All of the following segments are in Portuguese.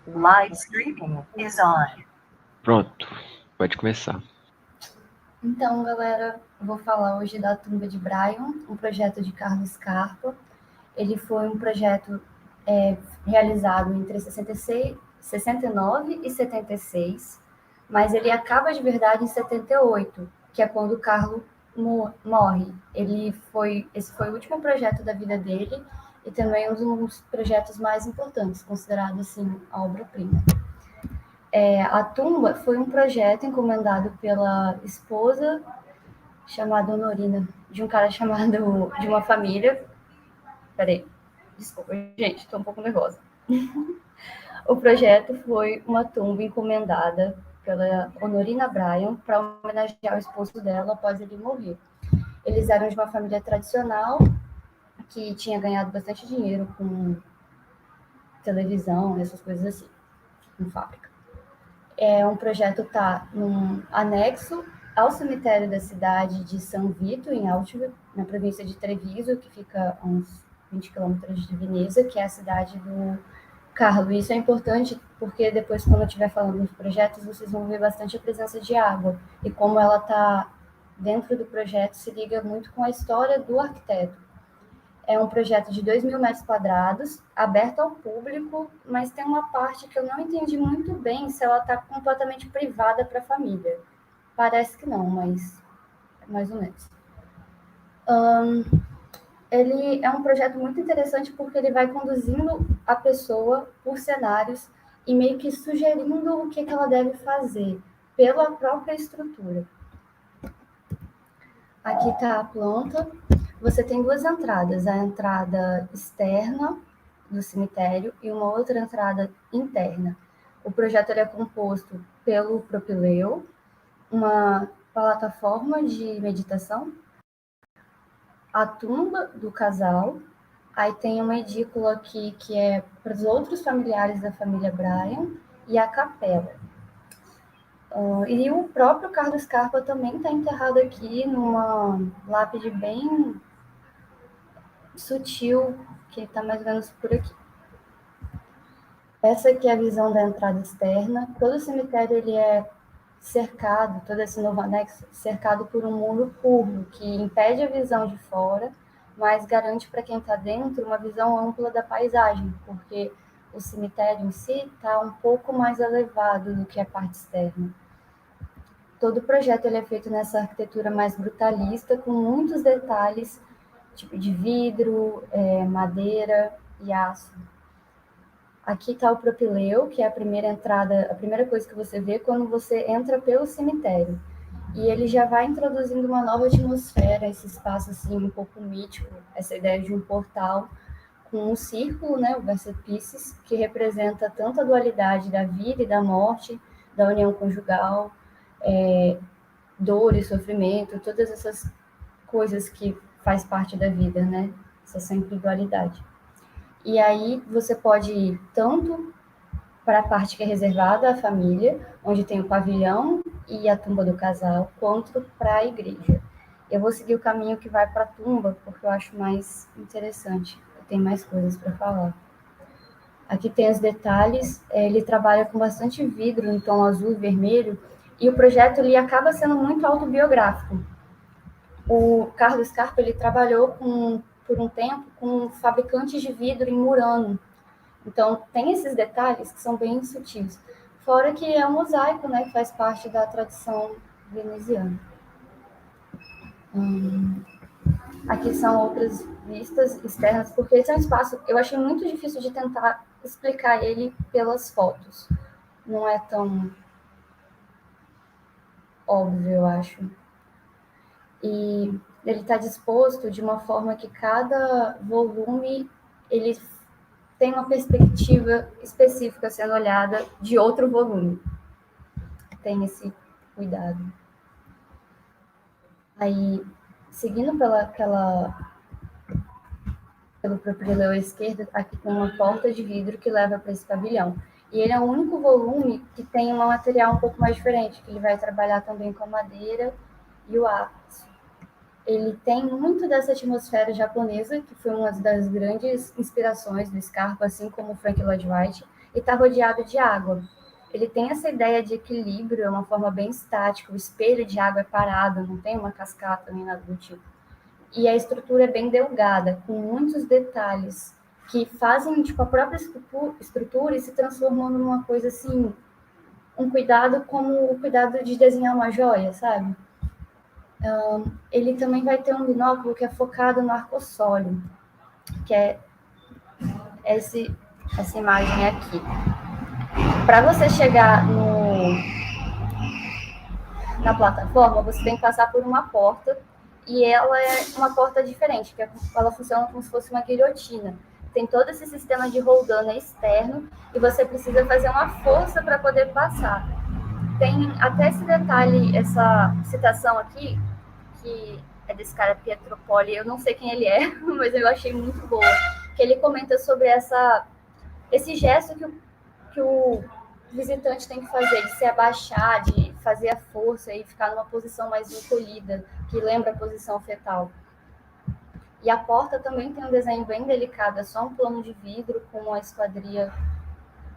Live streaming is on. Pronto, pode começar. Então, galera, eu vou falar hoje da Tumba de Brian, um projeto de Carlos Scarpa. Ele foi um projeto realizado entre 69 e 76, mas ele acaba de verdade em 78, que é quando o Carlos morre. Esse foi o último projeto da vida dele e também um dos projetos mais importantes, considerado assim a obra-prima. A tumba foi um projeto encomendado pela esposa chamada Honorina, de um cara chamado, de uma família. Peraí, desculpa, gente, estou um pouco nervosa. O projeto foi uma tumba encomendada pela Honorina Bryan para homenagear o esposo dela após ele morrer. Eles eram de uma família tradicional que tinha ganhado bastante dinheiro com televisão, essas coisas assim, em fábrica. Um projeto está num anexo ao cemitério da cidade de São Vito, em Altimo, na província de Treviso, que fica a uns 20 quilômetros de Veneza, que é a cidade do Carlo. Isso é importante porque depois, quando eu estiver falando dos projetos, vocês vão ver bastante a presença de água e como ela está dentro do projeto se liga muito com a história do arquiteto. É um projeto de 2.000 metros quadrados, aberto ao público, mas tem uma parte que eu não entendi muito bem se ela está completamente privada para a família. Parece que não, mas mais ou menos. Ele é um projeto muito interessante porque ele vai conduzindo a pessoa por cenários e meio que sugerindo o que ela deve fazer pela própria estrutura. Aqui está a planta. Você tem duas entradas, a entrada externa do cemitério e uma outra entrada interna. O projeto é composto pelo propileu, uma plataforma de meditação, a tumba do casal, aí tem uma edícula aqui que é para os outros familiares da família Bryan e a capela. E o próprio Carlos Scarpa também está enterrado aqui numa lápide bem sutil, que está mais ou menos por aqui. Essa aqui é a visão da entrada externa. Todo o cemitério ele é cercado, todo esse novo anexo, cercado por um muro curvo, que impede a visão de fora, mas garante para quem está dentro uma visão ampla da paisagem, porque o cemitério em si está um pouco mais elevado do que a parte externa. Todo o projeto ele é feito nessa arquitetura mais brutalista, com muitos detalhes, tipo de vidro, madeira e aço. Aqui está o propileu, que é a primeira entrada, a primeira coisa que você vê quando você entra pelo cemitério. E ele já vai introduzindo uma nova atmosfera, esse espaço assim um pouco mítico, essa ideia de um portal com um círculo, né, o Versa Piscis, que representa tanto a dualidade da vida e da morte, da união conjugal, dor e sofrimento, todas essas coisas que faz parte da vida, né? Essa sempre dualidade. E aí você pode ir tanto para a parte que é reservada à família, onde tem o pavilhão e a tumba do casal, quanto para a igreja. Eu vou seguir o caminho que vai para a tumba, porque eu acho mais interessante. Tem mais coisas para falar. Aqui tem os detalhes. Ele trabalha com bastante vidro em tom azul e vermelho, e o projeto ele acaba sendo muito autobiográfico. O Carlos Scarpa ele trabalhou por um tempo com fabricantes de vidro em Murano. Então, tem esses detalhes que são bem sutis. Fora que é um mosaico, né, que faz parte da tradição veneziana. Aqui são outras vistas externas, porque esse é um espaço, eu achei muito difícil de tentar explicar ele pelas fotos. Não é tão óbvio, eu acho. E ele está disposto de uma forma que cada volume ele tem uma perspectiva específica sendo olhada de outro volume. Tem esse cuidado. Aí, seguindo pelo propileu à esquerda, aqui tem uma porta de vidro que leva para esse pavilhão. E ele é o único volume que tem um material um pouco mais diferente, que ele vai trabalhar também com a madeira e o aço. Ele tem muito dessa atmosfera japonesa, que foi uma das grandes inspirações do Scarpa, assim como o Frank Lloyd Wright. e está rodeado de água. Ele tem essa ideia de equilíbrio, é uma forma bem estática, o espelho de água é parado, não tem uma cascata nem nada do tipo. E a estrutura é bem delgada, com muitos detalhes, que fazem tipo, a própria estrutura e se transformam numa coisa assim, um cuidado como o cuidado de desenhar uma joia, sabe? Ele também vai ter um binóculo que é focado no arcossóleo, que é essa imagem aqui. Para você chegar na plataforma, você tem que passar por uma porta, e ela é uma porta diferente, que ela funciona como se fosse uma guilhotina. Tem todo esse sistema de roldana externo, e você precisa fazer uma força para poder passar. Tem até esse detalhe, essa citação aqui, que é desse cara Pietro Poli, eu não sei quem ele é, mas eu achei muito boa, que ele comenta sobre esse gesto que o visitante tem que fazer, de se abaixar, de fazer a força e ficar numa posição mais encolhida, que lembra a posição fetal. E a porta também tem um desenho bem delicado, é só um plano de vidro com uma esquadria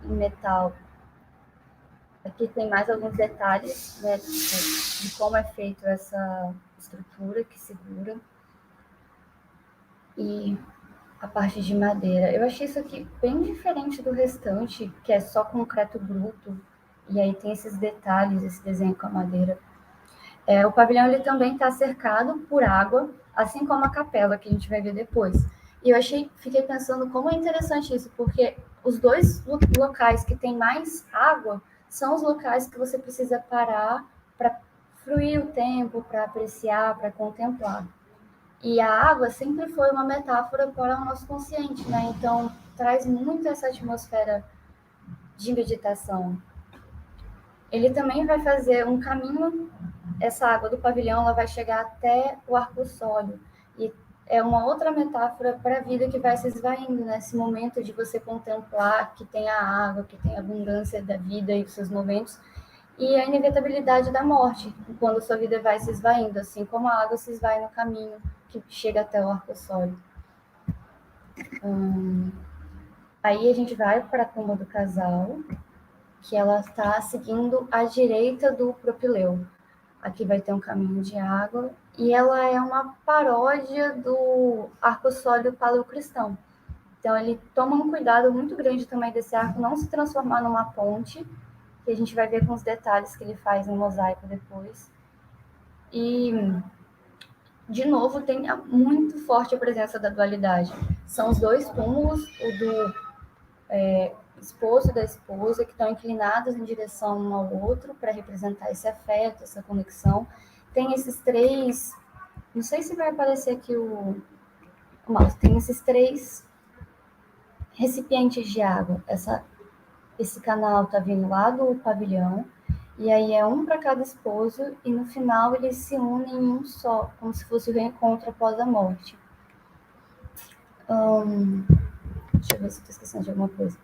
em metal. Aqui tem mais alguns detalhes, né, de como é feito essa estrutura que segura. E a parte de madeira. Eu achei isso aqui bem diferente do restante, que é só concreto bruto, e aí tem esses detalhes, esse desenho com a madeira. O pavilhão ele também está cercado por água, assim como a capela, que a gente vai ver depois. E eu fiquei pensando como é interessante isso, porque os dois locais que tem mais água são os locais que você precisa parar para fruir o tempo, para apreciar, para contemplar. E a água sempre foi uma metáfora para o nosso consciente, né? Então, traz muito essa atmosfera de meditação. Ele também vai fazer um caminho, essa água do pavilhão, ela vai chegar até o arco-sólio. E é uma outra metáfora para a vida que vai se esvaindo, nesse momento de você contemplar que tem a água, que tem a abundância da vida e os seus momentos, e a inevitabilidade da morte, quando sua vida vai se esvaindo, assim como a água se esvai no caminho que chega até o arco-sólio. Aí a gente vai para a tumba do casal, que ela está seguindo à direita do propileu. Aqui vai ter um caminho de água, e ela é uma paródia do arco-sólio paleocristão. Então ele toma um cuidado muito grande também desse arco não se transformar numa ponte, que a gente vai ver com os detalhes que ele faz no mosaico depois. E, de novo, tem muito forte a presença da dualidade. São os dois túmulos, o do esposo e da esposa, que estão inclinados em direção um ao outro para representar esse afeto, essa conexão. Tem esses três, não sei se vai aparecer aqui o mouse, tem esses três recipientes de água. Esse canal está vindo lá do pavilhão, e aí é um para cada esposo, e no final eles se unem em um só, como se fosse o reencontro após a morte. Deixa eu ver se estou esquecendo de alguma coisa.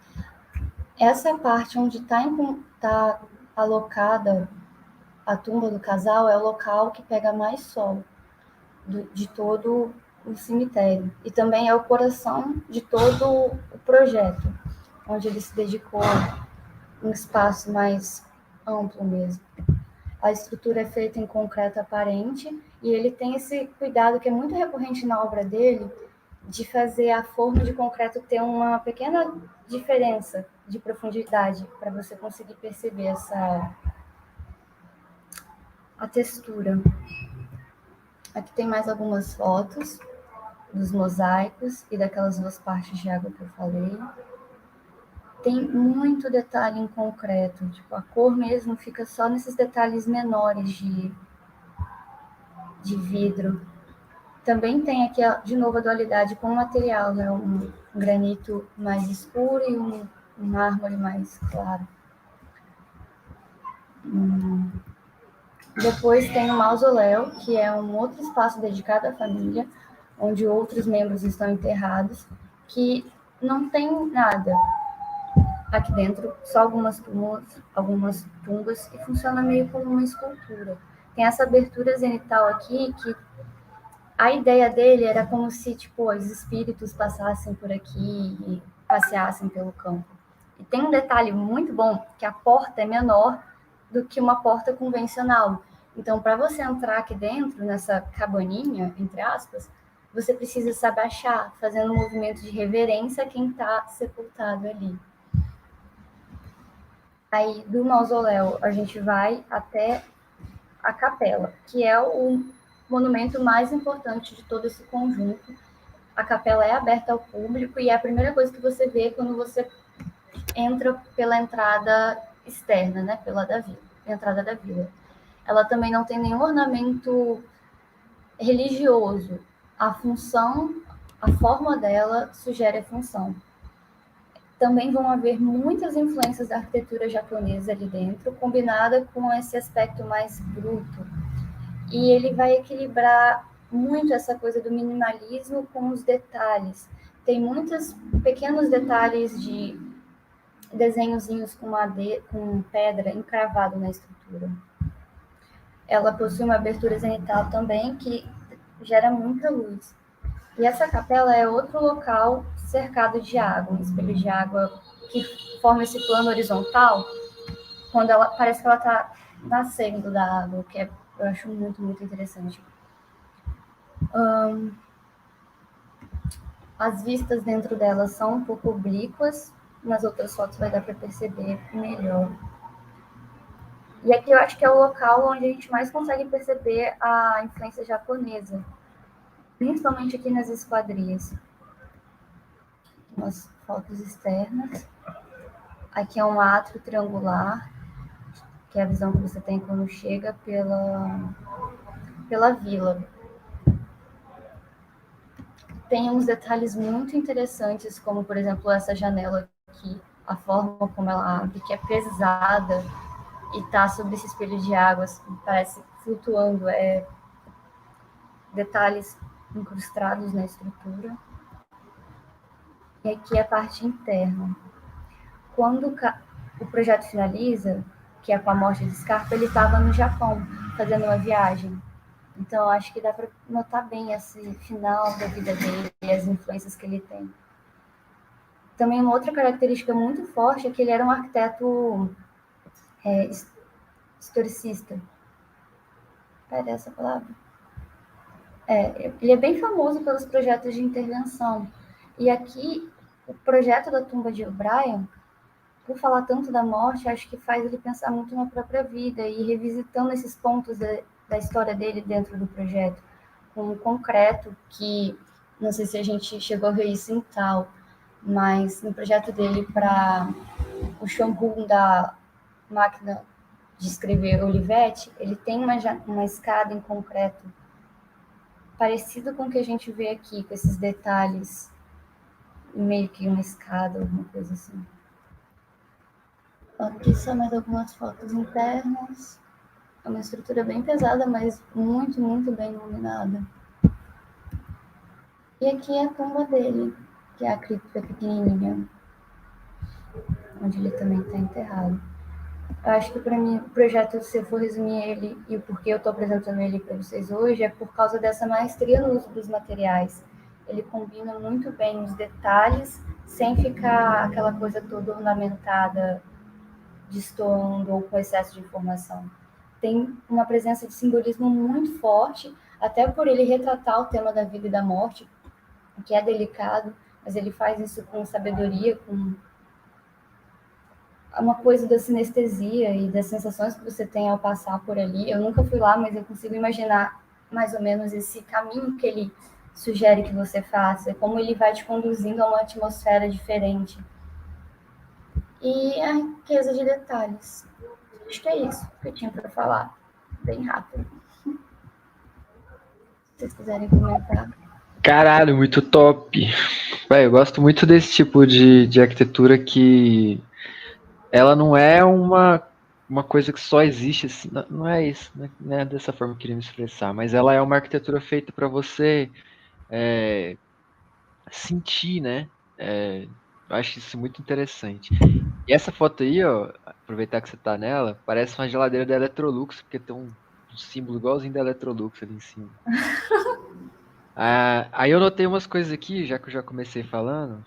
Essa parte onde está alocada a tumba do casal é o local que pega mais sol de todo o cemitério. E também é o coração de todo o projeto, onde ele se dedicou um espaço mais amplo mesmo. A estrutura é feita em concreto aparente, e ele tem esse cuidado que é muito recorrente na obra dele, de fazer a forma de concreto ter uma pequena diferença de profundidade, para você conseguir perceber a textura. Aqui tem mais algumas fotos dos mosaicos e daquelas duas partes de água que eu falei. Tem muito detalhe em concreto, tipo, a cor mesmo fica só nesses detalhes menores de vidro. Também tem aqui, de novo, a dualidade com o material, né? Um granito mais escuro e um mármore mais claro. Depois tem o mausoléu, que é um outro espaço dedicado à família, onde outros membros estão enterrados, que não tem nada aqui dentro, só algumas tumbas, e funciona meio como uma escultura. Tem essa abertura zenital aqui, que a ideia dele era como se, tipo, os espíritos passassem por aqui e passeassem pelo campo. E tem um detalhe muito bom, que a porta é menor do que uma porta convencional. Então, para você entrar aqui dentro, nessa cabaninha, entre aspas, você precisa se abaixar, fazendo um movimento de reverência a quem está sepultado ali. Aí, do mausoléu, a gente vai até a capela, que é o monumento mais importante de todo esse conjunto. A capela é aberta ao público e é a primeira coisa que você vê quando você entra pela entrada externa, né, pela da vila, entrada da vila. Ela também não tem nenhum ornamento religioso. A função, a forma dela sugere a função. Também vão haver muitas influências da arquitetura japonesa ali dentro, combinada com esse aspecto mais bruto. E ele vai equilibrar muito essa coisa do minimalismo com os detalhes. Tem muitos pequenos detalhes de desenhozinhos com pedra encravado na estrutura. Ela possui uma abertura zenital também que gera muita luz. E essa capela é outro local cercado de água, um espelho de água que forma esse plano horizontal, quando ela parece que ela está nascendo da água, que eu acho muito, muito interessante. As vistas dentro dela são um pouco oblíquas, nas outras fotos vai dar para perceber melhor. E aqui eu acho que é o local onde a gente mais consegue perceber a influência japonesa, principalmente aqui nas esquadrias. Umas fotos externas. Aqui é um átrio triangular, que é a visão que você tem quando chega pela vila. Tem uns detalhes muito interessantes, como, por exemplo, essa janela aqui, a forma como ela abre, que é pesada e está sobre esse espelho de águas, parece flutuando, detalhes incrustados na estrutura. E aqui é a parte interna. Quando o projeto finaliza, que é com a morte de Scarpa, ele estava no Japão, fazendo uma viagem. Então, acho que dá para notar bem esse final da vida dele e as influências que ele tem. Também uma outra característica muito forte é que ele era um arquiteto historicista. Pera essa palavra? Ele é bem famoso pelos projetos de intervenção. E aqui, o projeto da tumba de O'Brien, por falar tanto da morte, acho que faz ele pensar muito na própria vida e revisitando esses pontos da história dele dentro do projeto, com um concreto que, não sei se a gente chegou a ver isso em Tal, mas no projeto dele para o Shogun da máquina de escrever Olivetti, ele tem uma escada em concreto parecido com o que a gente vê aqui, com esses detalhes, meio que uma escada, alguma coisa assim. Aqui são mais algumas fotos internas. É uma estrutura bem pesada, mas muito, muito bem iluminada. E aqui é a tumba dele, que é a cripta pequenininha, onde ele também está enterrado. Eu acho que para mim o projeto, se eu for resumir ele e o porquê eu estou apresentando ele para vocês hoje, é por causa dessa maestria no uso dos materiais. Ele combina muito bem os detalhes, sem ficar aquela coisa toda ornamentada, destoando ou com excesso de informação. Tem uma presença de simbolismo muito forte, até por ele retratar o tema da vida e da morte, que é delicado, mas ele faz isso com sabedoria, com uma coisa da sinestesia e das sensações que você tem ao passar por ali. Eu nunca fui lá, mas eu consigo imaginar mais ou menos esse caminho que ele sugere que você faça, como ele vai te conduzindo a uma atmosfera diferente. E a riqueza de detalhes. Acho que é isso que eu tinha para falar, bem rápido. Se vocês quiserem comentar. Caralho, muito top. Véi, eu gosto muito desse tipo de arquitetura que ela não é uma coisa que só existe, assim, não é isso, não é dessa forma que eu queria me expressar, mas ela é uma arquitetura feita para você sentir, né? Eu acho isso muito interessante. E essa foto aí, ó, aproveitar que você tá nela, parece uma geladeira da Electrolux, porque tem um símbolo igualzinho da Electrolux ali em cima. Aí eu notei umas coisas aqui, já que eu já comecei falando.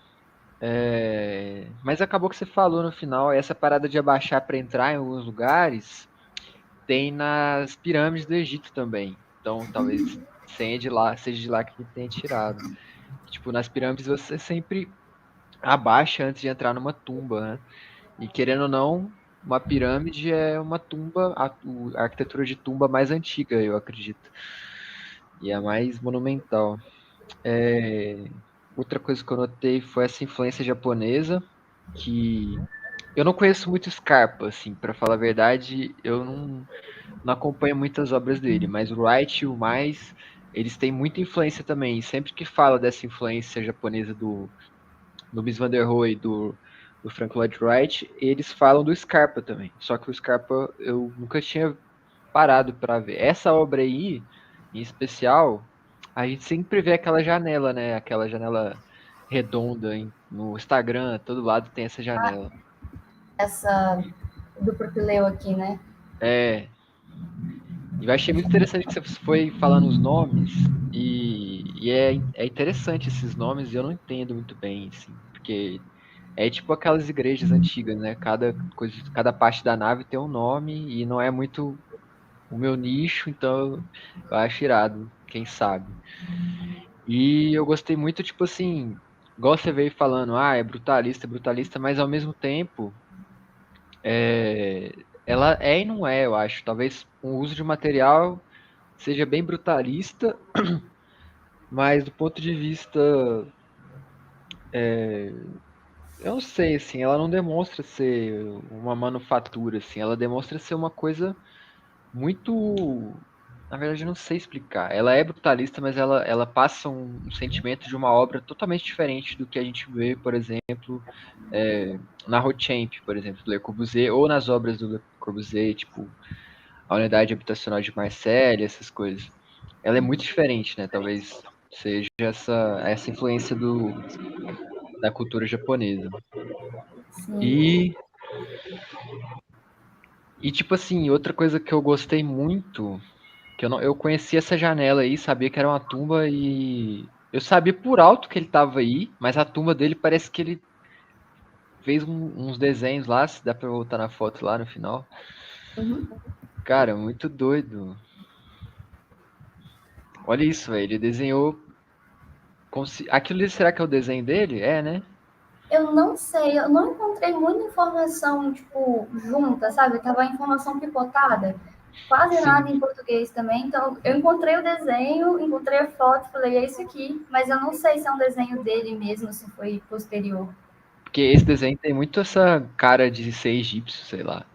Mas acabou que você falou no final, essa parada de abaixar para entrar em alguns lugares tem nas pirâmides do Egito também. Então talvez seja de lá que ele tenha tirado. Tipo, nas pirâmides você sempre abaixa antes de entrar numa tumba, né? E querendo ou não, uma pirâmide é uma tumba, a arquitetura de tumba mais antiga, eu acredito. E a mais monumental. Outra coisa que eu notei foi essa influência japonesa, que eu não conheço muito Scarpa, assim, para falar a verdade, eu não acompanho muitas obras dele, mas o Wright e o Mais, eles têm muita influência também. E sempre que fala dessa influência japonesa do Mies van der Rohe e do Frank Lloyd Wright, eles falam do Scarpa também. Só que o Scarpa eu nunca tinha parado para ver. Essa obra aí, em especial, a gente sempre vê aquela janela, né? Aquela janela redonda no Instagram, todo lado tem essa janela. Essa do propileu aqui, né? É, e eu achei muito interessante que você foi falando os nomes, é interessante esses nomes e eu não entendo muito bem, assim, porque é tipo aquelas igrejas antigas, né? Cada parte da nave tem um nome e não é muito o meu nicho, então eu acho irado, quem sabe. E eu gostei muito, tipo assim, igual você veio falando, é brutalista, mas ao mesmo tempo, ela é e não é, eu acho. Talvez o uso de material seja bem brutalista, mas do ponto de vista, eu não sei, assim, ela não demonstra ser uma manufatura, assim, ela demonstra ser uma coisa muito. Na verdade, eu não sei explicar. Ela é brutalista, mas ela passa um sentimento de uma obra totalmente diferente do que a gente vê, por exemplo, na Rothschild, por exemplo, do Le Corbusier, ou nas obras do Le Corbusier, tipo a Unidade Habitacional de Marselha, essas coisas. Ela é muito diferente, né? Talvez seja essa influência da cultura japonesa. Sim. E, e tipo assim, outra coisa que eu gostei muito que eu conhecia essa janela aí, sabia que era uma tumba e eu sabia por alto que ele tava aí, mas a tumba dele parece que ele fez uns desenhos lá, se dá pra voltar na foto lá no final. Uhum. Cara, muito doido. Olha isso, velho. Ele desenhou. Aquilo ali, será que é o desenho dele? É, né? Eu não sei, eu não encontrei muita informação, tipo, junta, sabe? Tava a informação picotada, quase nada Sim. em português também. Então, eu encontrei o desenho, encontrei a foto, falei, é isso aqui. Mas eu não sei se é um desenho dele mesmo, se foi posterior. Porque esse desenho tem muito essa cara de ser egípcio, sei lá.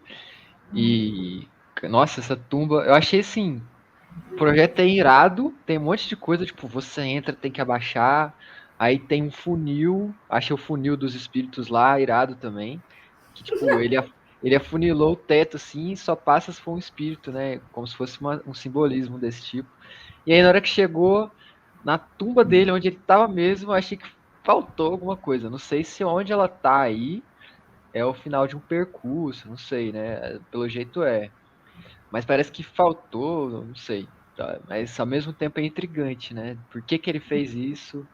E. Nossa, essa tumba. Eu achei assim. O projeto é irado, tem um monte de coisa, tipo, você entra, tem que abaixar, aí tem um funil, achei o funil dos espíritos lá, irado também, que tipo, ele afunilou o teto assim, e só passa se for um espírito, né, como se fosse um simbolismo desse tipo. E aí na hora que chegou na tumba dele, onde ele tava mesmo, eu achei que faltou alguma coisa, não sei se onde ela tá aí é o final de um percurso, não sei, né, pelo jeito é. Mas parece que faltou, não sei. Tá? Mas ao mesmo tempo é intrigante, né? Por que que ele fez isso?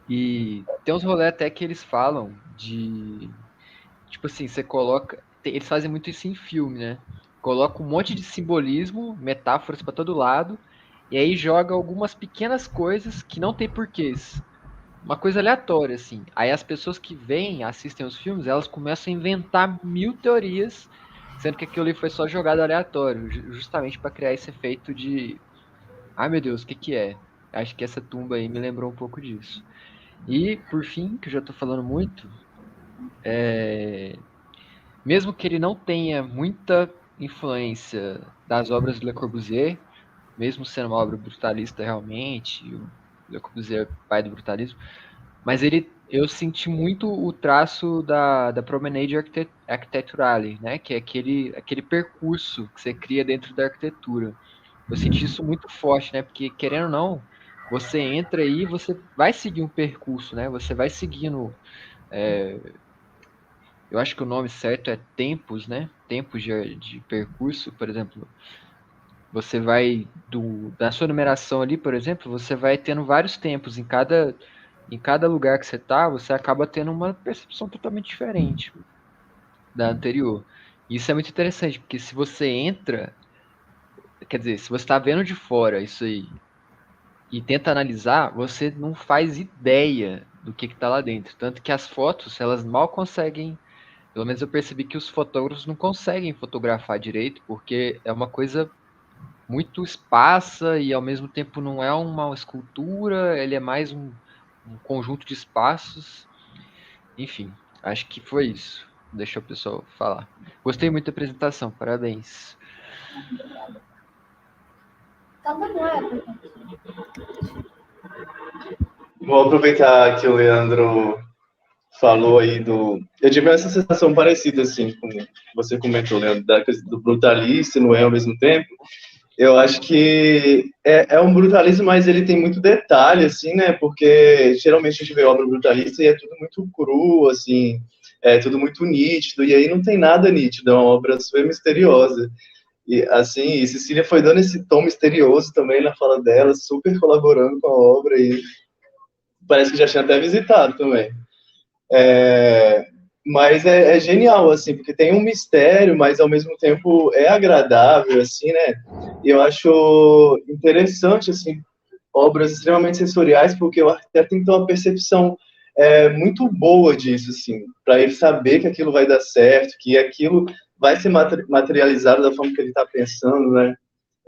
E tem uns rolês até que eles falam de. Tipo assim, você coloca. Eles fazem muito isso em filme, né? Coloca um monte de simbolismo, metáforas pra todo lado, e aí joga algumas pequenas coisas que não tem porquês. Uma coisa aleatória, assim. Aí as pessoas que vêm, assistem os filmes, elas começam a inventar mil teorias, sendo que aquilo ali foi só jogado aleatório, justamente para criar esse efeito de, ai meu Deus, o que que é? Acho que essa tumba aí me lembrou um pouco disso. E, por fim, que eu já tô falando muito, mesmo que ele não tenha muita influência das obras do Le Corbusier, mesmo sendo uma obra brutalista realmente, e o Le Corbusier é pai do brutalismo, mas eu senti muito o traço da Promenade Architecturale, né? Que é aquele percurso que você cria dentro da arquitetura. Eu senti isso muito forte, né? Porque, querendo ou não, você entra aí e você vai seguir um percurso, né? Você vai seguindo. Eu acho que o nome certo é tempos, né? Tempos de percurso, por exemplo. Você vai da sua numeração ali, por exemplo, você vai tendo vários tempos em cada lugar que você tá, você acaba tendo uma percepção totalmente diferente da anterior. Isso é muito interessante, porque se você entra, quer dizer, se você está vendo de fora isso aí e tenta analisar, você não faz ideia do que está lá dentro. Tanto que as fotos, elas mal conseguem, pelo menos eu percebi que os fotógrafos não conseguem fotografar direito, porque é uma coisa muito esparsa e ao mesmo tempo não é uma escultura, ele é mais um conjunto de espaços. Enfim, acho que foi isso. Deixa o pessoal falar. Gostei muito da apresentação, parabéns. Então, não é. Vou aproveitar que o Leandro falou aí do... Eu tive essa sensação parecida, assim, como você comentou, Leandro, da coisa do brutalista, não é ao mesmo tempo. Eu acho que é um brutalismo, mas ele tem muito detalhe, assim, né? Porque geralmente a gente vê obra brutalista e é tudo muito cru, assim, é tudo muito nítido, e aí não tem nada nítido, é uma obra super misteriosa. E, assim, e Cecília foi dando esse tom misterioso também na fala dela, super colaborando com a obra, e parece que já tinha até visitado também. Mas é genial, assim, porque tem um mistério, mas ao mesmo tempo é agradável, assim, né? E eu acho interessante, assim, obras extremamente sensoriais, porque o arquiteto tem que ter uma percepção muito boa disso, assim, para ele saber que aquilo vai dar certo, que aquilo vai ser materializado da forma que ele está pensando, né?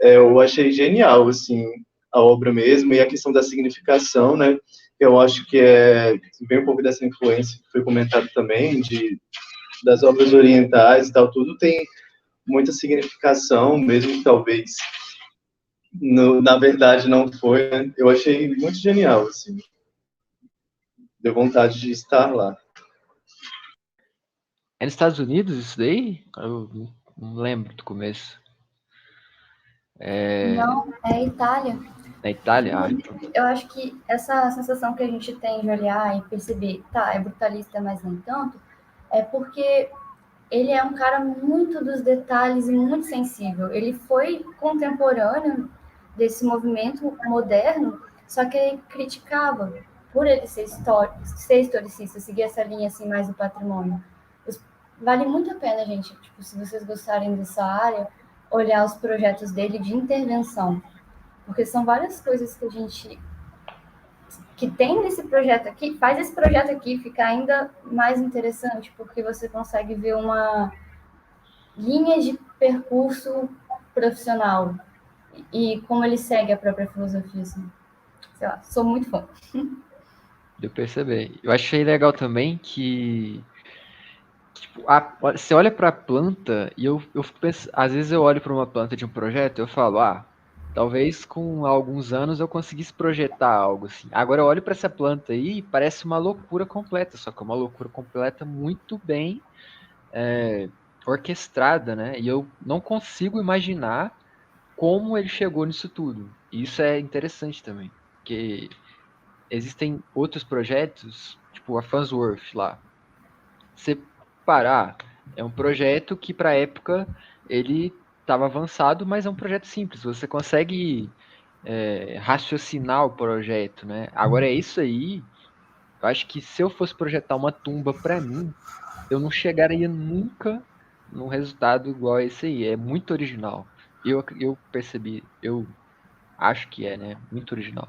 Eu achei genial, assim, a obra mesmo, e a questão da significação, né? Eu acho que vem um pouco dessa influência que foi comentado também, das obras orientais e tal, tudo tem muita significação, mesmo que talvez, na verdade, não foi, né? Eu achei muito genial, assim. Deu vontade de estar lá. É nos Estados Unidos isso daí? Eu não lembro do começo. Não, é Itália. Na Itália? Ah, então. Eu acho que essa sensação que a gente tem de olhar e perceber, tá, é brutalista, mas nem tanto, é porque ele é um cara muito dos detalhes e muito sensível. Ele foi contemporâneo desse movimento moderno, só que ele criticava por ele ser historicista, seguir essa linha assim mais do patrimônio. Vale muito a pena, gente, tipo, se vocês gostarem dessa área, olhar os projetos dele de intervenção, porque são várias coisas que a gente que tem nesse projeto aqui, faz esse projeto aqui ficar ainda mais interessante, porque você consegue ver uma linha de percurso profissional e como ele segue a própria filosofia, assim. Sei lá, sou muito fã. Deu pra perceber. Eu achei legal também que tipo, você olha pra planta e eu fico pensando, às vezes eu olho pra uma planta de um projeto e eu falo, talvez com alguns anos eu conseguisse projetar algo assim. Agora eu olho pra essa planta aí e parece uma loucura completa, só que é uma loucura completa muito bem orquestrada, né? E eu não consigo imaginar como ele chegou nisso tudo. E isso é interessante também, porque existem outros projetos, tipo a Farnsworth lá. Você parar, é um projeto que para a época ele estava avançado, mas é um projeto simples. Você consegue raciocinar o projeto, né? Agora é isso aí. Eu acho que se eu fosse projetar uma tumba para mim, eu não chegaria nunca num resultado igual a esse aí. É muito original. Eu percebi, eu acho que é, né? Muito original.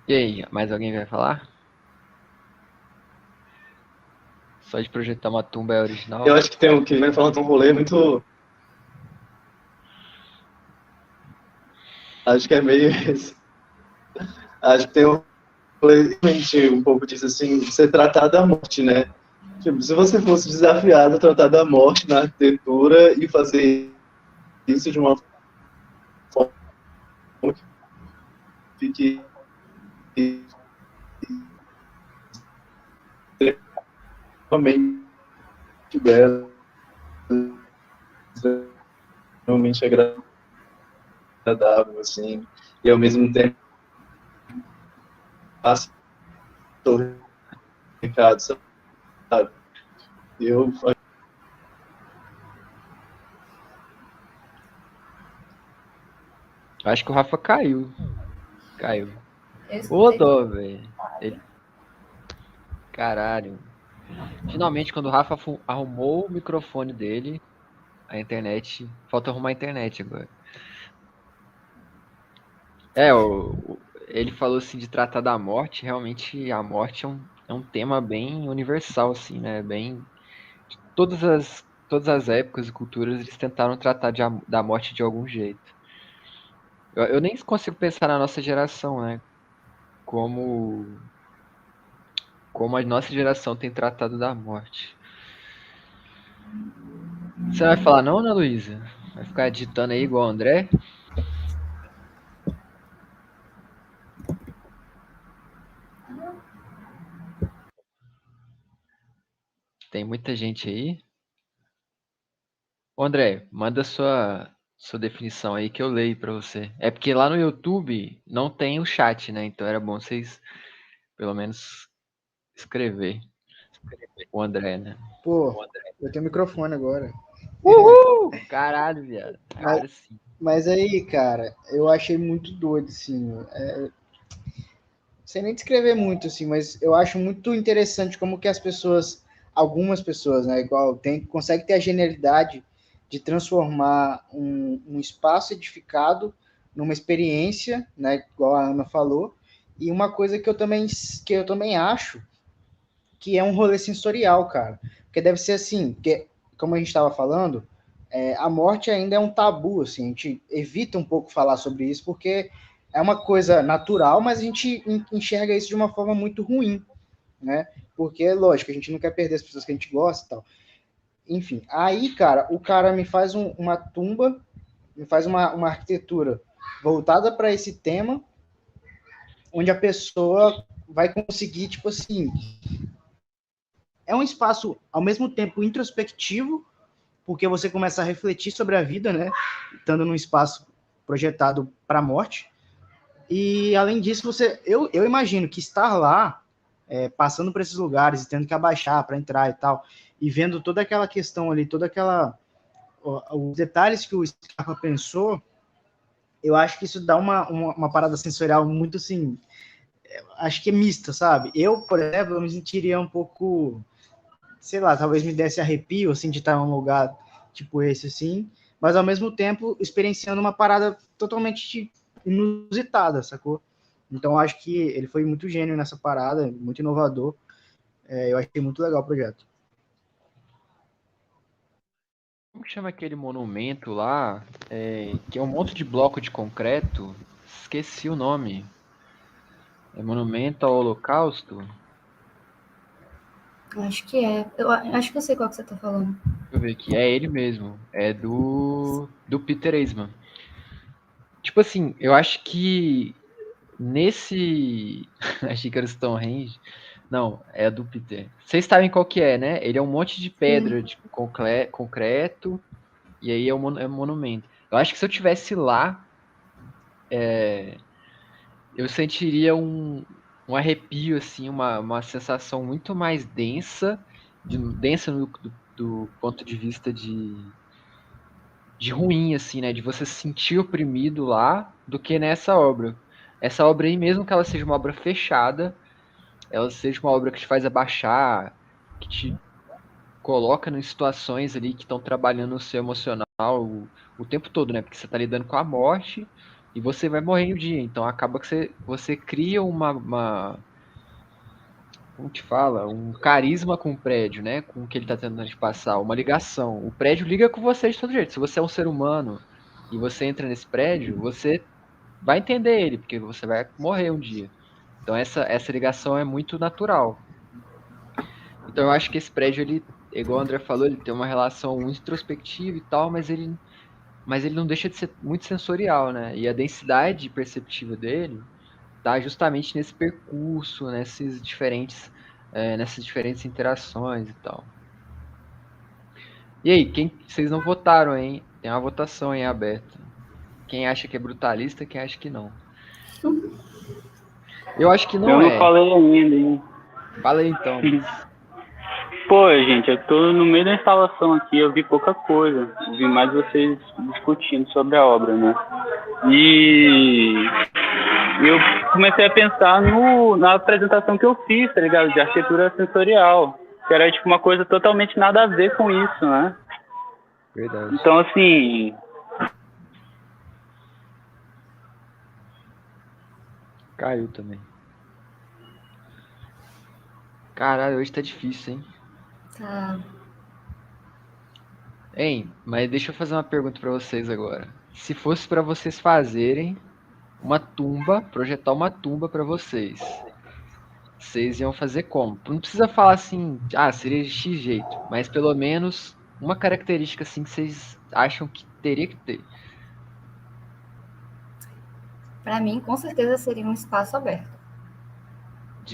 E aí, mais alguém vai falar? Só de projetar uma tumba é original? Eu acho que tem que vem falando de um rolê muito... Acho que é meio... Acho que tem um rolê um pouco disso, assim, ser tratado da morte, né? Tipo, se você fosse desafiado a tratar da morte na arquitetura e fazer isso de uma forma que fique extremamente bela, extremamente agradável, assim, e ao mesmo tempo passa o recado, sabe? Eu Acho que o Rafa caiu. Caiu. Eu Ô, escutei. dó, velho. Caralho. Finalmente, quando o Rafa arrumou o microfone dele, a internet. Falta arrumar a internet agora. Ele falou assim de tratar da morte. Realmente, a morte é um tema bem universal, assim, né? Bem. Todas as épocas e culturas eles tentaram tratar da morte de algum jeito. Eu nem consigo pensar na nossa geração, né? Como a nossa geração tem tratado da morte. Você vai falar não, Ana Luísa? Vai ficar editando aí igual o André? Tem muita gente aí. Ô, André, manda sua definição aí que eu leio pra você. É porque lá no YouTube não tem o chat, né? Então era bom vocês pelo menos escrever. O André, né? Pô, eu tenho microfone agora. Uhul! Caralho, viado. Mas, Agora sim. mas aí, cara, eu achei muito doido, assim. Não sei nem descrever muito, assim, mas eu acho muito interessante como que as pessoas, algumas pessoas, né, igual, conseguem ter a genialidade de transformar um espaço edificado numa experiência, né, igual a Ana falou, e uma coisa que eu também acho que é um rolê sensorial, cara. Porque deve ser assim, que, como a gente estava falando, a morte ainda é um tabu, assim, a gente evita um pouco falar sobre isso, porque é uma coisa natural, mas a gente enxerga isso de uma forma muito ruim, né? Porque, lógico, a gente não quer perder as pessoas que a gente gosta e tal. Enfim, aí, cara, o cara me faz uma tumba, me faz uma arquitetura voltada para esse tema, onde a pessoa vai conseguir, tipo assim, é um espaço ao mesmo tempo introspectivo, porque você começa a refletir sobre a vida, né? Estando num espaço projetado para a morte. E além disso, eu imagino que estar lá, passando por esses lugares e tendo que abaixar para entrar e tal, e vendo toda aquela questão ali, os detalhes que o Scarpa pensou, eu acho que isso dá uma parada sensorial muito assim, acho que é mista, sabe? Eu, por exemplo, eu me sentiria um pouco, sei lá, talvez me desse arrepio, assim, de estar em um lugar tipo esse, assim, mas ao mesmo tempo experienciando uma parada totalmente inusitada, sacou? Então acho que ele foi muito gênio nessa parada, muito inovador. Eu achei muito legal o projeto. Como que chama aquele monumento lá? Que é um monte de bloco de concreto. Esqueci o nome. É Monumento ao Holocausto? Acho que é. Eu acho que eu sei qual que você tá falando. Deixa eu ver aqui. É ele mesmo. É do Peter Eastman. Tipo assim, eu acho que nesse. Achei que era o Stonehenge. Não, é do Peter. Vocês sabem qual que é, né? Ele é um monte de pedra de concreto. E aí é um monumento. Eu acho que se eu tivesse lá, eu sentiria um arrepio, assim, uma sensação muito mais densa, densa do ponto de vista de ruim, assim, né? De você se sentir oprimido lá, do que nessa obra. Essa obra aí, mesmo que ela seja uma obra fechada, ela seja uma obra que te faz abaixar, que te coloca em situações ali que estão trabalhando o seu emocional o tempo todo, né? Porque você está lidando com a morte e você vai morrer em um dia. Então acaba que você cria como te fala? Um carisma com o prédio, né? Com o que ele está tentando te passar, uma ligação. O prédio liga com você de todo jeito. Se você é um ser humano e você entra nesse prédio, você vai entender ele, porque você vai morrer um dia. Então essa ligação é muito natural. Então eu acho que esse prédio, ele, igual o André falou, ele tem uma relação muito introspectiva e tal, mas ele não deixa de ser muito sensorial, né? E a densidade perceptiva dele tá justamente nesse percurso, nessas diferentes interações e tal. E aí, vocês não votaram, hein? Tem uma votação aí aberta. Quem acha que é brutalista, quem acha que não. Eu acho que não Eu é. não falei ainda, hein? Fala aí então. Pô, gente, eu tô no meio da instalação aqui, eu vi pouca coisa. Eu vi mais vocês discutindo sobre a obra, né? E eu comecei a pensar na apresentação que eu fiz, tá ligado? De arquitetura sensorial. Que era, tipo, uma coisa totalmente nada a ver com isso, né? Verdade. Então, assim, Caiu também. Caralho, hoje tá difícil, hein? Tá. Hein, mas deixa eu fazer uma pergunta pra vocês agora. Se fosse pra vocês fazerem uma tumba, projetar uma tumba pra vocês, vocês iam fazer como? Não precisa falar assim, seria de X jeito, mas pelo menos uma característica assim que vocês acham que teria que ter. Para mim, com certeza seria um espaço aberto.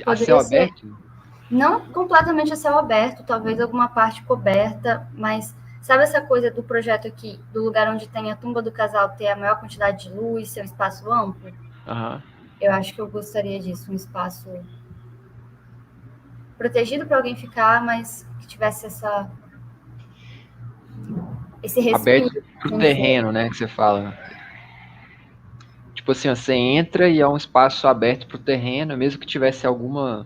A céu Poderia ser aberto? não completamente a céu aberto, talvez alguma parte coberta, mas sabe essa coisa do projeto aqui, do lugar onde tem a tumba do casal ter a maior quantidade de luz, ser um espaço amplo? Aham. Eu acho que eu gostaria disso, um espaço protegido para alguém ficar, mas que tivesse esse Aberto respiro. pro terreno, né, que você fala. Tipo assim, ó, você entra e é um espaço aberto pro terreno, mesmo que tivesse algum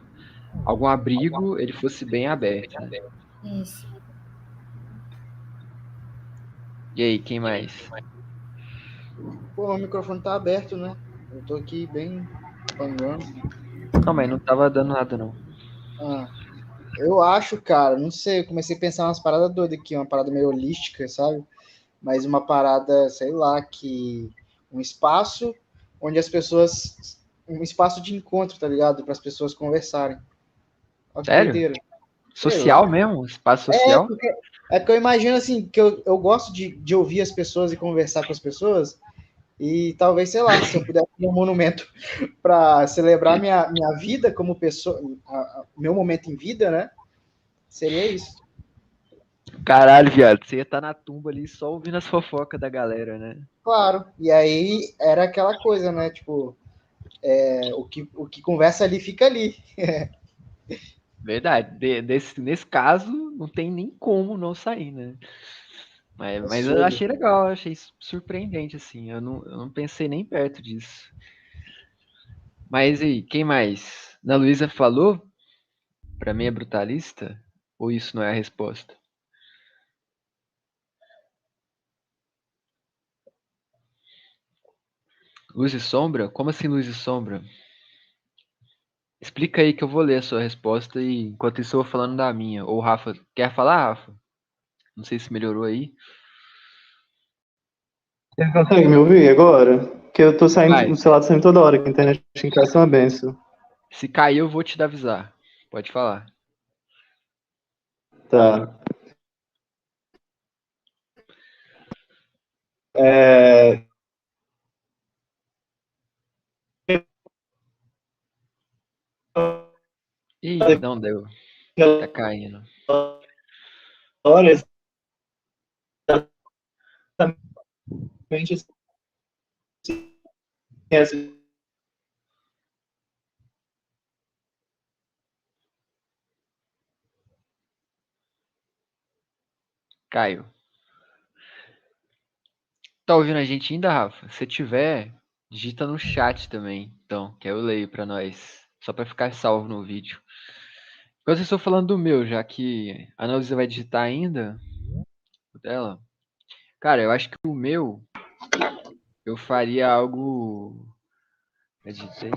abrigo, ele fosse bem aberto, né? Isso. E aí, quem mais? Pô, o microfone tá aberto, né? Eu tô aqui bem pangando. Não, mas não tava dando nada, não. Ah, eu acho, cara, não sei, eu comecei a pensar umas paradas doidas aqui, uma parada meio holística, sabe? Mas uma parada, sei lá, que um espaço onde as pessoas, um espaço de encontro, tá ligado? Para as pessoas conversarem. Olha que Sério? doideira. Sei lá. Social mesmo? Espaço É, social? porque, é que eu imagino assim, que eu gosto de ouvir as pessoas e conversar com as pessoas, e talvez, sei lá, se eu pudesse ter um monumento para celebrar minha vida como pessoa, meu momento em vida, né? Seria isso. Caralho, viado, você ia estar na tumba ali só ouvindo as fofocas da galera, né? Claro. E aí era aquela coisa, né? Tipo, o que conversa ali fica ali. Verdade. Nesse caso, não tem nem como não sair, né? Mas eu Absurdo. achei legal, eu achei surpreendente, assim. Eu não pensei nem perto disso. Mas e aí, quem mais? Ana Luísa falou? Pra mim é brutalista? Ou isso não é a resposta? Luz e sombra? Como assim luz e sombra? Explica aí que eu vou ler a sua resposta e enquanto isso eu vou falando da minha. Ou Rafa, quer falar, Rafa? Não sei se melhorou aí. Você consegue me ouvir agora? Porque eu tô saindo, Vai. o celular tá saindo toda hora, que a internet em casa é uma benção. Se cair, eu vou te avisar. Pode falar. Tá. É... Ih, não deu. Tá caindo. Olha, exatamente assim, essa Caio. Tá ouvindo a gente ainda, Rafa? Se tiver, digita no chat também. Então, que aí eu leio pra nós. Só pra ficar salvo no vídeo. Enquanto eu estou falando do meu, já que a Ana Luísa vai digitar ainda, o dela. Cara, eu acho que o meu, eu faria algo. Eu digitei.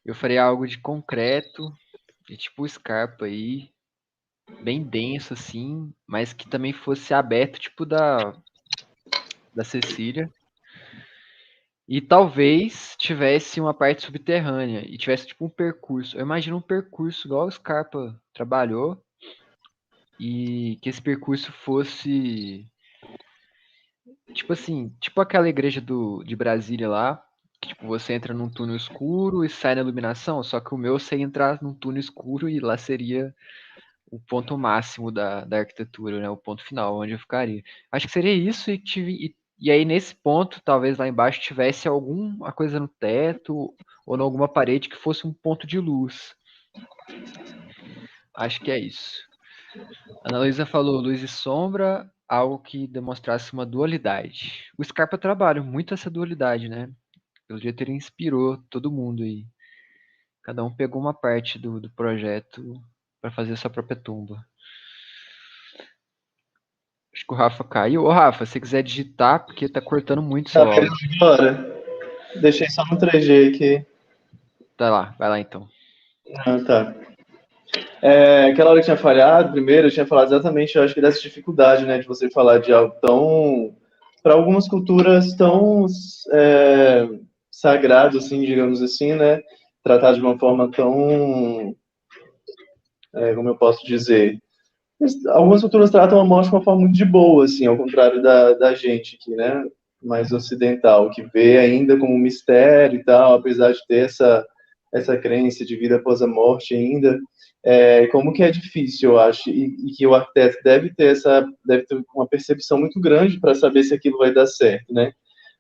Eu faria algo de concreto, de tipo Scarpa aí, bem denso assim, mas que também fosse aberto, tipo da Cecília. E talvez tivesse uma parte subterrânea e tivesse tipo um percurso. Eu imagino um percurso igual o Scarpa trabalhou e que esse percurso fosse tipo assim, tipo aquela igreja de Brasília lá, que tipo você entra num túnel escuro e sai na iluminação, só que o meu você ia entrar num túnel escuro e lá seria o ponto máximo da arquitetura, né? O ponto final, onde eu ficaria. Acho que seria isso e aí nesse ponto, talvez lá embaixo tivesse alguma coisa no teto ou em alguma parede que fosse um ponto de luz. Acho que é isso. Ana Luísa falou luz e sombra, algo que demonstrasse uma dualidade. O Scarpa trabalha muito essa dualidade, né? Pelo jeito ele inspirou todo mundo e cada um pegou uma parte do projeto para fazer a sua própria tumba. Acho que o Rafa caiu. Ô Rafa, se você quiser digitar, porque tá cortando muito Tá seu vendo áudio. agora? Deixei só no 3G aqui. Tá lá, vai lá então. Ah, tá. Aquela hora que tinha falhado, primeiro, eu tinha falado exatamente, eu acho que dessa dificuldade, né, de você falar de algo tão, para algumas culturas tão sagrado, assim, digamos assim, né, tratar de uma forma tão, como eu posso dizer, algumas culturas tratam a morte de uma forma muito de boa, assim, ao contrário da gente aqui, né, mais ocidental, que vê ainda como um mistério e tal, apesar de ter essa crença de vida após a morte ainda, como que é difícil, eu acho, e que o arquiteto deve ter uma percepção muito grande para saber se aquilo vai dar certo, né?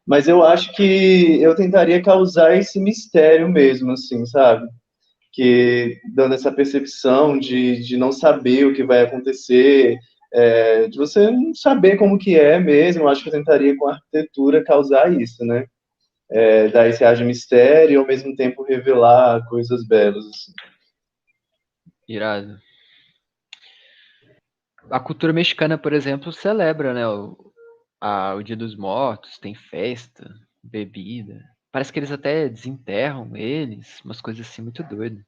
Mas eu acho que eu tentaria causar esse mistério mesmo, assim, sabe? Que dando essa percepção de não saber o que vai acontecer, de você não saber como que é mesmo, eu acho que eu tentaria com a arquitetura causar isso, né? Dar esse ar de mistério e ao mesmo tempo revelar coisas belas, assim. Irado. A cultura mexicana, por exemplo, celebra, né, o Dia dos Mortos, tem festa, bebida. Parece que eles até desenterram eles, umas coisas assim muito doidas.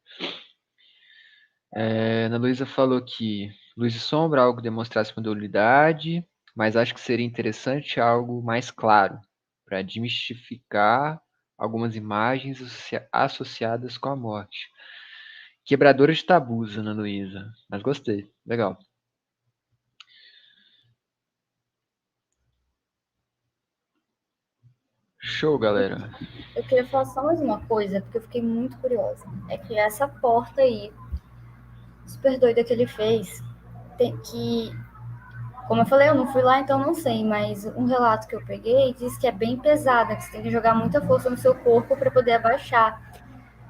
Ana Luísa falou que luz e sombra, algo que demonstrasse uma dualidade, mas acho que seria interessante algo mais claro, para desmistificar algumas imagens associadas com a morte. Quebradora de tabus, Ana Luísa. Mas gostei, legal. Show, galera. Eu queria falar só mais uma coisa, porque eu fiquei muito curiosa. É que essa porta aí, super doida que ele fez, tem que, como eu falei, eu não fui lá, então não sei, mas um relato que eu peguei diz que é bem pesada, que você tem que jogar muita força no seu corpo para poder abaixar.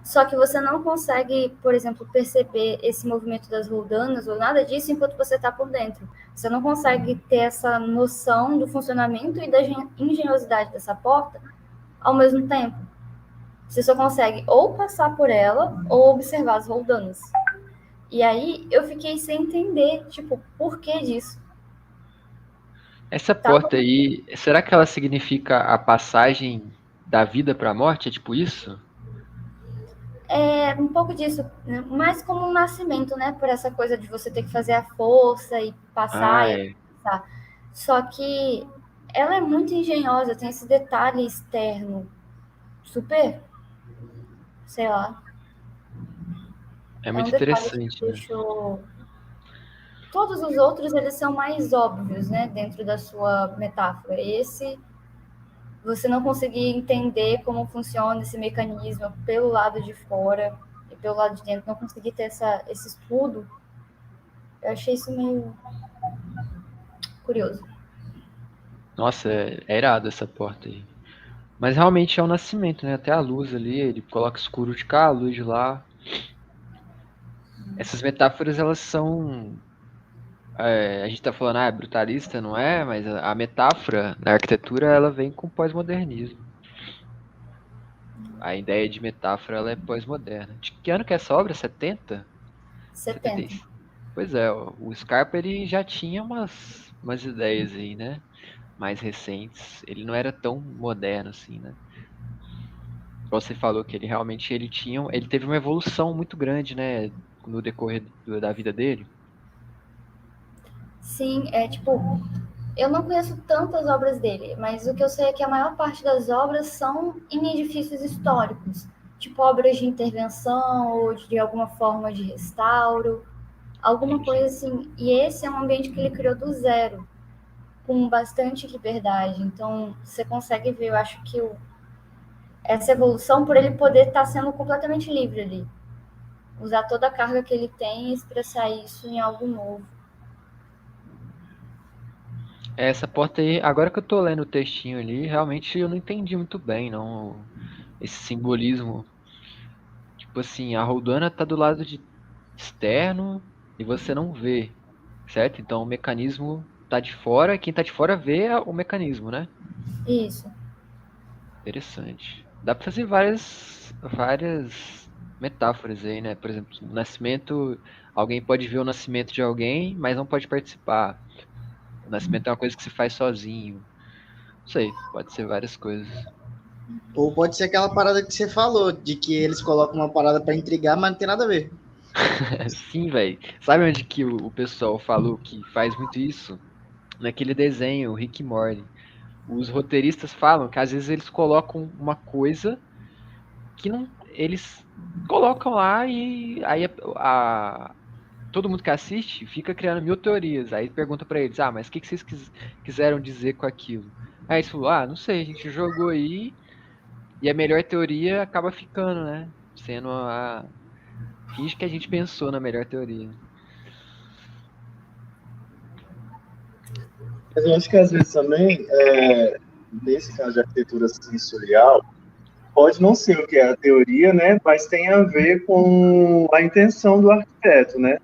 Só que você não consegue, por exemplo, perceber esse movimento das roldanas ou nada disso enquanto você está por dentro. Você não consegue ter essa noção do funcionamento e da engenhosidade dessa porta ao mesmo tempo. Você só consegue ou passar por ela ou observar as roldanas. E aí eu fiquei sem entender, tipo, por que disso? Essa Tava porta aí, será que ela significa a passagem da vida para a morte? É tipo isso? um pouco disso, né? Mais como um nascimento, né? Por essa coisa de você ter que fazer a força e passar Ah, e é. passar. Só que ela é muito engenhosa, tem esse detalhe externo super, sei lá, É é um muito detalhe que interessante, né? deixou. Todos os outros eles são mais óbvios, né, dentro da sua metáfora. Esse você não conseguir entender como funciona esse mecanismo pelo lado de fora e pelo lado de dentro, não conseguir ter esse estudo, eu achei isso meio curioso. Nossa, é irado essa porta aí. Mas realmente é um nascimento, né? Até a luz ali, ele coloca escuro de cá, luz de lá. Essas metáforas, elas são. A gente tá falando, é brutalista, não é? Mas a metáfora na arquitetura, ela vem com pós-modernismo. A ideia de metáfora, ela é pós-moderna. De que ano que é essa obra? 70? 70. 75. Pois é, o Scarpa, ele já tinha umas ideias aí, né? Mais recentes. Ele não era tão moderno assim, né? Você falou que ele realmente ele teve uma evolução muito grande, né, no decorrer da vida dele. Sim, é tipo, eu não conheço tantas obras dele, mas o que eu sei é que a maior parte das obras são em edifícios históricos, tipo obras de intervenção ou de alguma forma de restauro, alguma coisa Entendi. assim. E esse é um ambiente que ele criou do zero, com bastante liberdade. Então, você consegue ver, eu acho que essa evolução por ele poder estar sendo completamente livre ali. Usar toda a carga que ele tem e expressar isso em algo novo. Essa porta aí, agora que eu tô lendo o textinho ali, realmente eu não entendi muito bem, não, esse simbolismo. Tipo assim, a Roldana tá do lado de externo e você não vê. certo? Então o mecanismo tá de fora, quem tá de fora vê o mecanismo, né? Isso. Interessante. Dá pra fazer várias metáforas aí, né? Por exemplo, o nascimento, alguém pode ver o nascimento de alguém, mas não pode participar. O nascimento é uma coisa que se faz sozinho. Não sei, pode ser várias coisas. Ou pode ser aquela parada que você falou, de que eles colocam uma parada pra intrigar, mas não tem nada a ver. Sim, velho. Sabe onde que o pessoal falou que faz muito isso? Naquele desenho, o Rick e Morty. Os roteiristas falam que às vezes eles colocam uma coisa que não. Eles colocam lá e aí todo mundo que assiste fica criando mil teorias. Aí pergunta pra eles, mas o que vocês quiseram dizer com aquilo? Aí eles falam, não sei, a gente jogou aí e a melhor teoria acaba ficando, né? Sendo a. Finge que a gente pensou na melhor teoria. Mas eu acho que às vezes também, nesse caso de arquitetura sensorial, pode não ser o que é a teoria, né? Mas tem a ver com a intenção do arquiteto, né?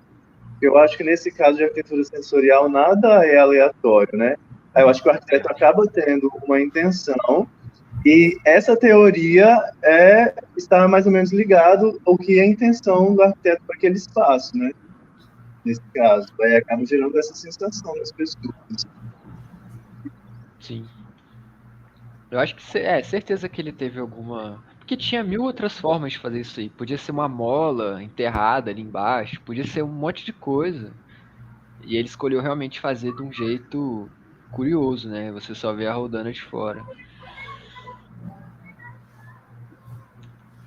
Eu acho que nesse caso de arquitetura sensorial nada é aleatório, né? Eu acho que o arquiteto acaba tendo uma intenção e essa teoria está mais ou menos ligado ao que é a intenção do arquiteto para aquele espaço, né? Nesse caso, aí acaba gerando essa sensação nas pessoas. Sim. Eu acho que certeza que ele teve alguma. Porque tinha mil outras formas de fazer isso aí. Podia ser uma mola enterrada ali embaixo, podia ser um monte de coisa. E ele escolheu realmente fazer de um jeito curioso, né? Você só vê a rodana de fora.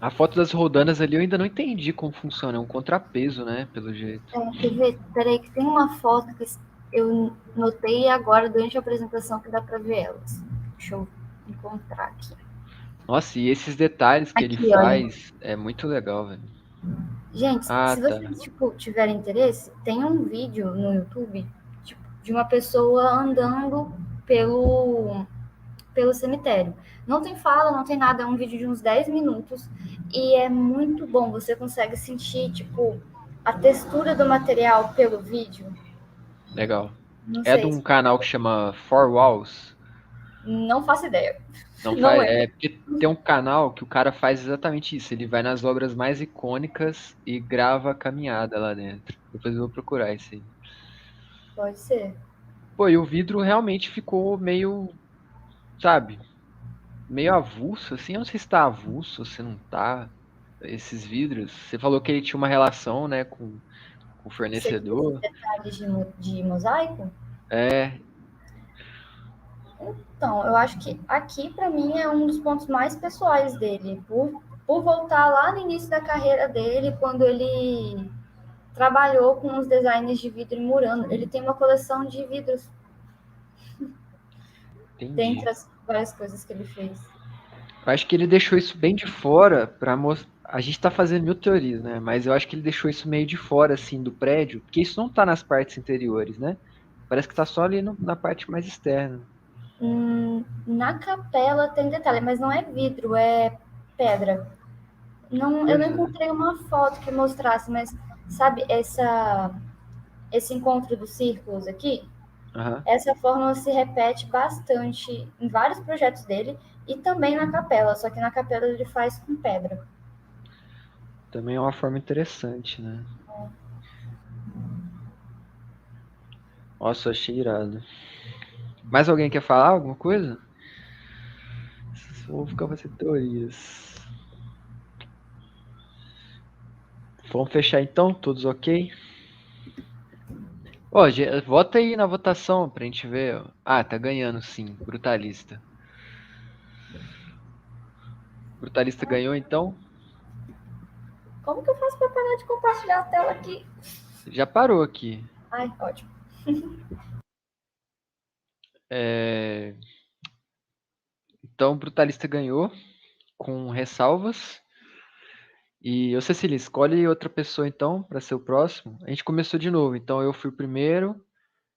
A foto das rodanas ali eu ainda não entendi como funciona. É um contrapeso, né? Pelo jeito. Quer ver? Peraí, que tem uma foto que eu notei agora durante a apresentação que dá pra ver elas. Deixa eu encontrar aqui. Nossa, e esses detalhes que ele Aqui, olha. faz é muito legal, velho. Gente, Ah, se tá. vocês tiverem interesse, tem um vídeo no YouTube de uma pessoa andando pelo cemitério. Não tem fala, não tem nada, é um vídeo de uns 10 minutos e é muito bom. Você consegue sentir, a textura do material pelo vídeo. Legal. Não É de sei, um canal que chama Four Walls. não faço ideia. Não Não faz, lembro. porque tem um canal que o cara faz exatamente isso. Ele vai nas obras mais icônicas e grava a caminhada lá dentro. Depois eu vou procurar isso aí. Pode ser. Pô, e o vidro realmente ficou meio, sabe, meio avulso, assim. Eu não sei se tá avulso ou se não tá. Esses vidros. Você falou que ele tinha uma relação, né, com o Você quer esses fornecedor. detalhes de mosaico? É, Então, eu acho que aqui, para mim, é um dos pontos mais pessoais dele, por voltar lá no início da carreira dele, quando ele trabalhou com os designs de vidro em Murano. Ele tem uma coleção de vidros, dentre entendi. as várias coisas que ele fez. Eu acho que ele deixou isso bem de fora pra mostrar. A gente tá fazendo mil teorias, né? Mas eu acho que ele deixou isso meio de fora, assim, do prédio, porque isso não tá nas partes interiores, né? Parece que tá só ali na parte mais externa. Na capela tem detalhe, mas não é vidro, é pedra. Não, eu Pois não é. encontrei uma foto que mostrasse, mas sabe esse encontro dos círculos aqui? Aham. Essa fórmula se repete bastante em vários projetos dele e também na capela, só que na capela ele faz com pedra. Também é uma forma interessante, né? Nossa, eu achei irado. Mais alguém quer falar alguma coisa? Vou ficar fazendo teorias. Vamos fechar então? Todos ok? Ó, vota aí na votação pra gente ver. Ó. Ah, tá ganhando sim. Brutalista. Brutalista ganhou então? Como que eu faço para parar de compartilhar a tela aqui? Já parou aqui. Ai, ótimo. Então, Brutalista ganhou com ressalvas. E, ô Cecília, escolhe outra pessoa então para ser o próximo. A gente começou de novo, então eu fui o primeiro,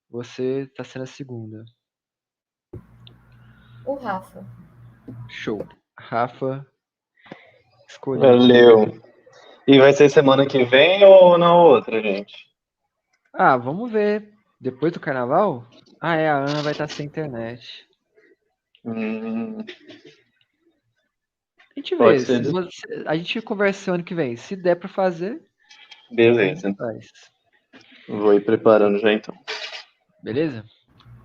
você tá sendo a segunda. O Rafa. Show. Rafa escolheu. Valeu. E vai ser semana que vem ou na outra, gente? Ah, vamos ver. Depois do carnaval? Ah, a Ana vai estar sem internet. Hum, A gente pode vê, ser. a gente conversa ano que vem. Se der pra fazer, a gente Beleza. faz. Vou ir preparando já então. Beleza?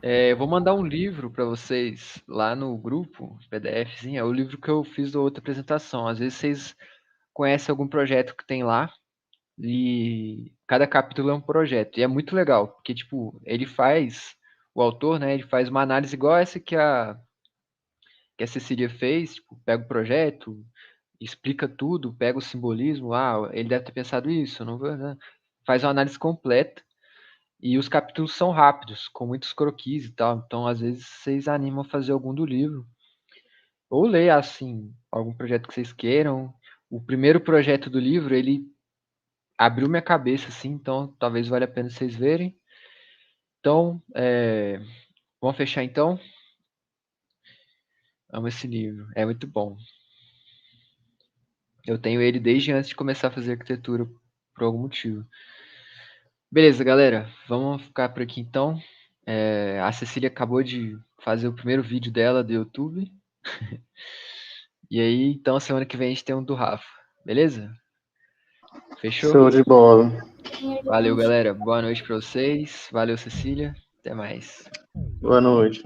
Eu vou mandar um livro para vocês lá no grupo, PDFzinho. É o livro que eu fiz da outra apresentação. Às vezes vocês conhecem algum projeto que tem lá e cada capítulo é um projeto. E é muito legal, porque, tipo, o autor, né, ele faz uma análise igual essa que a Cecília fez, tipo, pega o projeto, explica tudo, pega o simbolismo, ele deve ter pensado isso, não vou, né? Faz uma análise completa. E os capítulos são rápidos, com muitos croquis e tal. Então, às vezes, vocês animam a fazer algum do livro. Ou ler, assim, algum projeto que vocês queiram. O primeiro projeto do livro, ele abriu minha cabeça, assim, então talvez valha a pena vocês verem. Então, vamos fechar então? Amo esse livro, é muito bom. Eu tenho ele desde antes de começar a fazer arquitetura, por algum motivo. Beleza, galera, vamos ficar por aqui então. A Cecília acabou de fazer o primeiro vídeo dela do YouTube. E aí, então, semana que vem a gente tem um do Rafa. Beleza? Fechou? Show de bola. Valeu, galera. Boa noite pra vocês. Valeu, Cecília. Até mais. Boa noite.